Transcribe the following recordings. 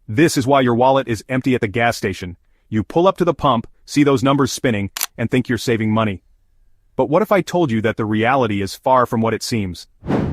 This is why your wallet is empty at the gas station. You pull up to the pump, see those numbers spinning, and think you're saving money. But what if I told you that the reality is far from what it seems?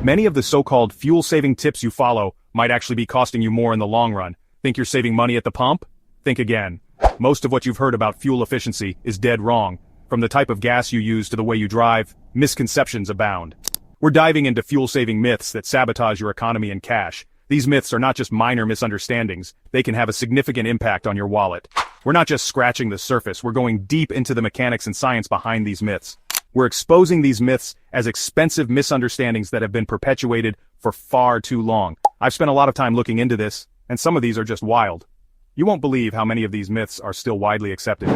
Many of the so-called fuel-saving tips you follow might actually be costing you more in the long run. Think you're saving money at the pump? Think again. Most of what you've heard about fuel efficiency is dead wrong. From the type of gas you use to the way you drive, misconceptions abound. We're diving into fuel-saving myths that sabotage your economy and cash. These myths are not just minor misunderstandings, they can have a significant impact on your wallet. We're not just scratching the surface, we're going deep into the mechanics and science behind these myths. We're exposing these myths as expensive misunderstandings that have been perpetuated for far too long. I've spent a lot of time looking into this, and some of these are just wild. You won't believe how many of these myths are still widely accepted.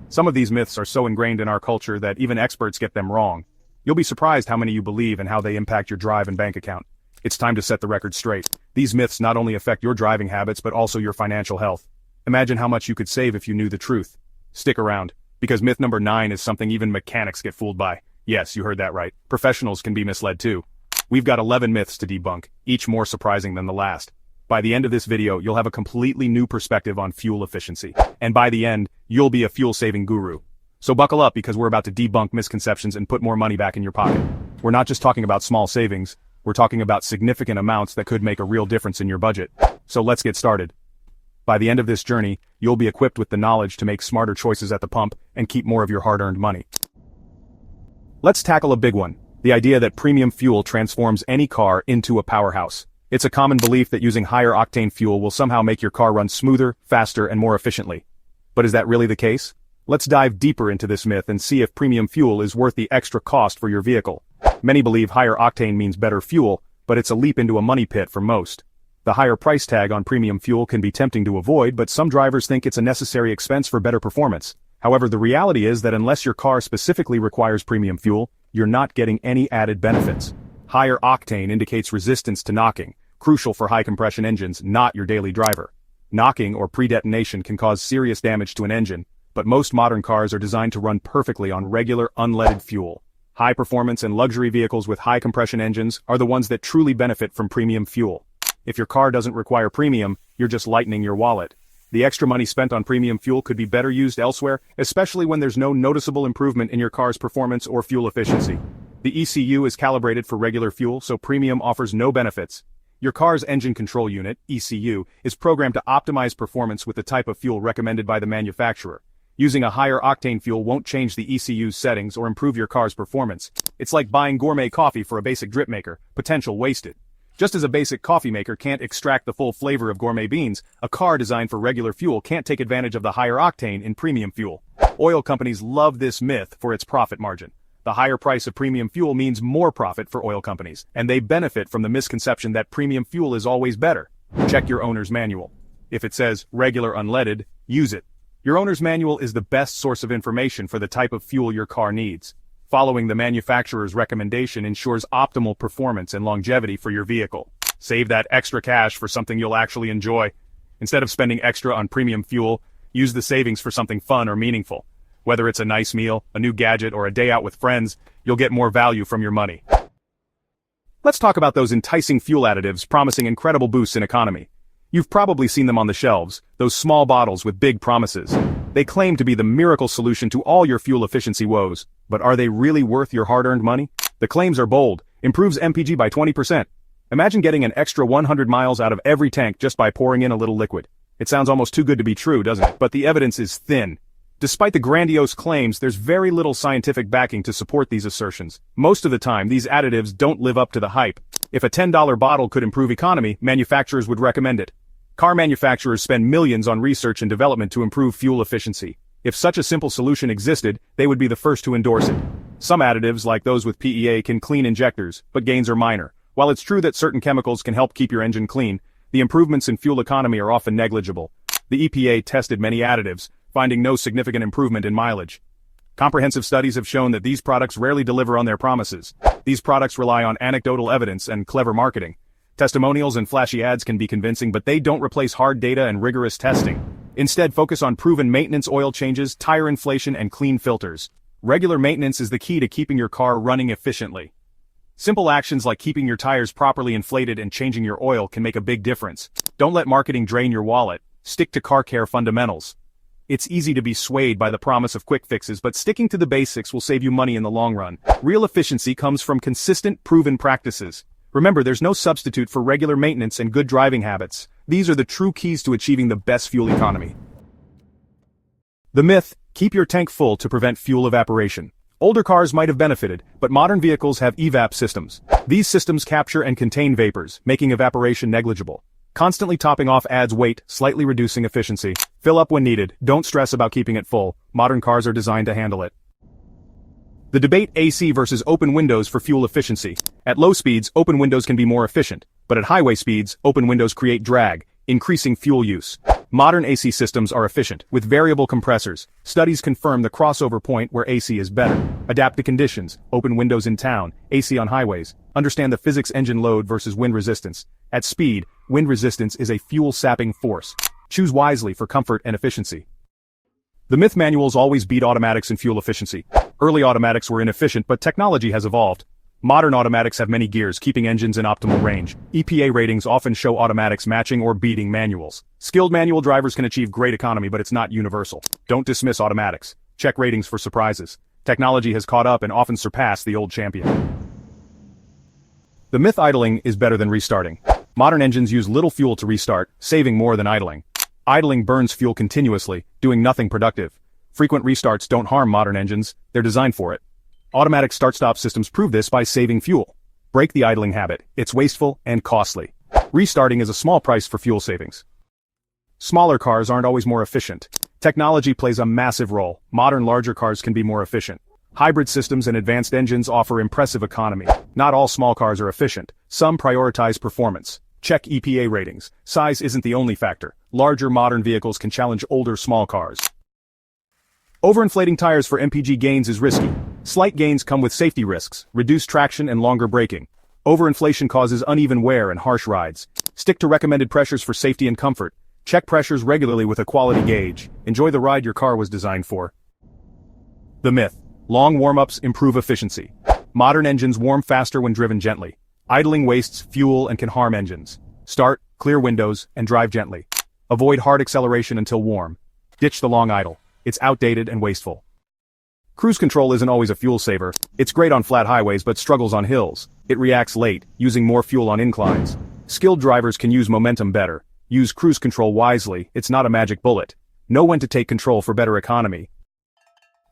Some of these myths are so ingrained in our culture that even experts get them wrong. You'll be surprised how many you believe and how they impact your drive and bank account. It's time to set the record straight. These myths not only affect your driving habits but also your financial health. Imagine how much you could save if you knew the truth. Stick around, because myth number 9 is something even mechanics get fooled by. Yes, you heard that right. Professionals can be misled too. We've got 11 myths to debunk, each more surprising than the last. By the end of this video, you'll have a completely new perspective on fuel efficiency. And by the end, you'll be a fuel-saving guru. So buckle up because we're about to debunk misconceptions and put more money back in your pocket. We're not just talking about small savings, we're talking about significant amounts that could make a real difference in your budget. So let's get started. By the end of this journey, you'll be equipped with the knowledge to make smarter choices at the pump and keep more of your hard-earned money. Let's tackle a big one, the idea that premium fuel transforms any car into a powerhouse. It's a common belief that using higher octane fuel will somehow make your car run smoother, faster, and more efficiently. But is that really the case? Let's dive deeper into this myth and see if premium fuel is worth the extra cost for your vehicle. Many believe higher octane means better fuel, but it's a leap into a money pit for most. The higher price tag on premium fuel can be tempting to avoid, but some drivers think it's a necessary expense for better performance. However, the reality is that unless your car specifically requires premium fuel, you're not getting any added benefits. Higher octane indicates resistance to knocking, crucial for high-compression engines, not your daily driver. Knocking or pre-detonation can cause serious damage to an engine, but most modern cars are designed to run perfectly on regular, unleaded fuel. High-performance and luxury vehicles with high-compression engines are the ones that truly benefit from premium fuel. If your car doesn't require premium, you're just lightening your wallet. The extra money spent on premium fuel could be better used elsewhere, especially when there's no noticeable improvement in your car's performance or fuel efficiency. The ECU is calibrated for regular fuel, so premium offers no benefits. Your car's engine control unit, ECU, is programmed to optimize performance with the type of fuel recommended by the manufacturer. Using a higher octane fuel won't change the ECU's settings or improve your car's performance. It's like buying gourmet coffee for a basic drip maker, potential wasted. Just as a basic coffee maker can't extract the full flavor of gourmet beans, a car designed for regular fuel can't take advantage of the higher octane in premium fuel. Oil companies love this myth for its profit margin. The higher price of premium fuel means more profit for oil companies, and they benefit from the misconception that premium fuel is always better. Check your owner's manual. If it says regular unleaded, use it. Your owner's manual is the best source of information for the type of fuel your car needs. Following the manufacturer's recommendation ensures optimal performance and longevity for your vehicle. Save that extra cash for something you'll actually enjoy. Instead of spending extra on premium fuel, use the savings for something fun or meaningful. Whether it's a nice meal, a new gadget, or a day out with friends, you'll get more value from your money. Let's talk about those enticing fuel additives promising incredible boosts in economy. You've probably seen them on the shelves, those small bottles with big promises. They claim to be the miracle solution to all your fuel efficiency woes, but are they really worth your hard-earned money? The claims are bold. Improves MPG by 20%. Imagine getting an extra 100 miles out of every tank just by pouring in a little liquid. It sounds almost too good to be true, doesn't it? But the evidence is thin. Despite the grandiose claims, there's very little scientific backing to support these assertions. Most of the time, these additives don't live up to the hype. If a $10 bottle could improve economy, manufacturers would recommend it. Car manufacturers spend millions on research and development to improve fuel efficiency. If such a simple solution existed, they would be the first to endorse it. Some additives, like those with PEA, can clean injectors, but gains are minor. While it's true that certain chemicals can help keep your engine clean, the improvements in fuel economy are often negligible. The EPA tested many additives, finding no significant improvement in mileage. Comprehensive studies have shown that these products rarely deliver on their promises. These products rely on anecdotal evidence and clever marketing. Testimonials and flashy ads can be convincing, but they don't replace hard data and rigorous testing. Instead, focus on proven maintenance, oil changes, tire inflation, and clean filters. Regular maintenance is the key to keeping your car running efficiently. Simple actions like keeping your tires properly inflated and changing your oil can make a big difference. Don't let marketing drain your wallet. stick to car care fundamentals. It's easy to be swayed by the promise of quick fixes, but sticking to the basics will save you money in the long run. Real efficiency comes from consistent, proven practices. Remember, there's no substitute for regular maintenance and good driving habits. These are the true keys to achieving the best fuel economy. The myth: keep your tank full to prevent fuel evaporation. Older cars might have benefited, but modern vehicles have evap systems. These systems capture and contain vapors, making evaporation negligible. Constantly topping off adds weight, slightly reducing efficiency. Fill up when needed, don't stress about keeping it full. Modern cars are designed to handle it. The debate: AC versus open windows for fuel efficiency. At low speeds, open windows can be more efficient, but at highway speeds, open windows create drag, increasing fuel use. Modern AC systems are efficient, with variable compressors. Studies confirm the crossover point where AC is better. Adapt to conditions: open windows in town, AC on highways. Understand the physics: engine load versus wind resistance. At speed, wind resistance is a fuel-sapping force. Choose wisely for comfort and efficiency. The myth: manuals always beat automatics in fuel efficiency. Early automatics were inefficient, but technology has evolved. Modern automatics have many gears, keeping engines in optimal range. EPA ratings often show automatics matching or beating manuals. Skilled manual drivers can achieve great economy, but it's not universal. Don't dismiss automatics. Check ratings for surprises. Technology has caught up and often surpassed the old champion. The myth: idling is better than restarting. Modern engines use little fuel to restart, saving more than idling. Idling burns fuel continuously, doing nothing productive. Frequent restarts don't harm modern engines, they're designed for it. Automatic start-stop systems prove this by saving fuel. Break the idling habit. It's wasteful and costly. Restarting is a small price for fuel savings. Smaller cars aren't always more efficient. Technology plays a massive role. Modern larger cars can be more efficient. Hybrid systems and advanced engines offer impressive economy. Not all small cars are efficient. Some prioritize performance. Check EPA ratings. Size isn't the only factor. Larger modern vehicles can challenge older small cars. Overinflating tires for MPG gains is risky. Slight gains come with safety risks, reduced traction and longer braking. Overinflation causes uneven wear and harsh rides. Stick to recommended pressures for safety and comfort. Check pressures regularly with a quality gauge. Enjoy the ride your car was designed for. The myth: long warm-ups improve efficiency. Modern engines warm faster when driven gently. Idling wastes fuel and can harm engines. Start, clear windows, and drive gently. Avoid hard acceleration until warm. Ditch the long idle. It's outdated and wasteful. Cruise control isn't always a fuel saver. It's great on flat highways but struggles on hills. It reacts late, using more fuel on inclines. Skilled drivers can use momentum better. Use cruise control wisely, it's not a magic bullet. Know when to take control for better economy.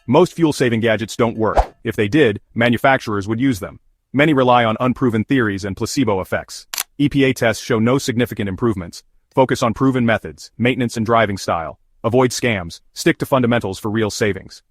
Most fuel-saving gadgets don't work. If they did, manufacturers would use them. Many rely on unproven theories and placebo effects. EPA tests show no significant improvements. Focus on proven methods, maintenance and driving style. Avoid scams. Stick to fundamentals for real savings.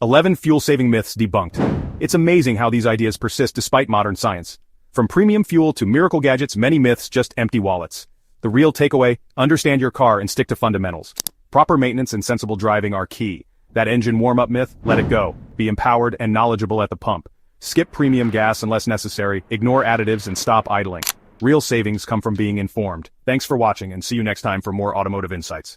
11 fuel-saving myths debunked. It's amazing how these ideas persist despite modern science. From premium fuel to miracle gadgets, many myths just empty wallets. The real takeaway: understand your car and stick to fundamentals. Proper maintenance and sensible driving are key. That engine warm-up myth, let it go. Be empowered and knowledgeable at the pump. Skip premium gas unless necessary, ignore additives and stop idling. Real savings come from being informed. Thanks for watching and see you next time for more automotive insights.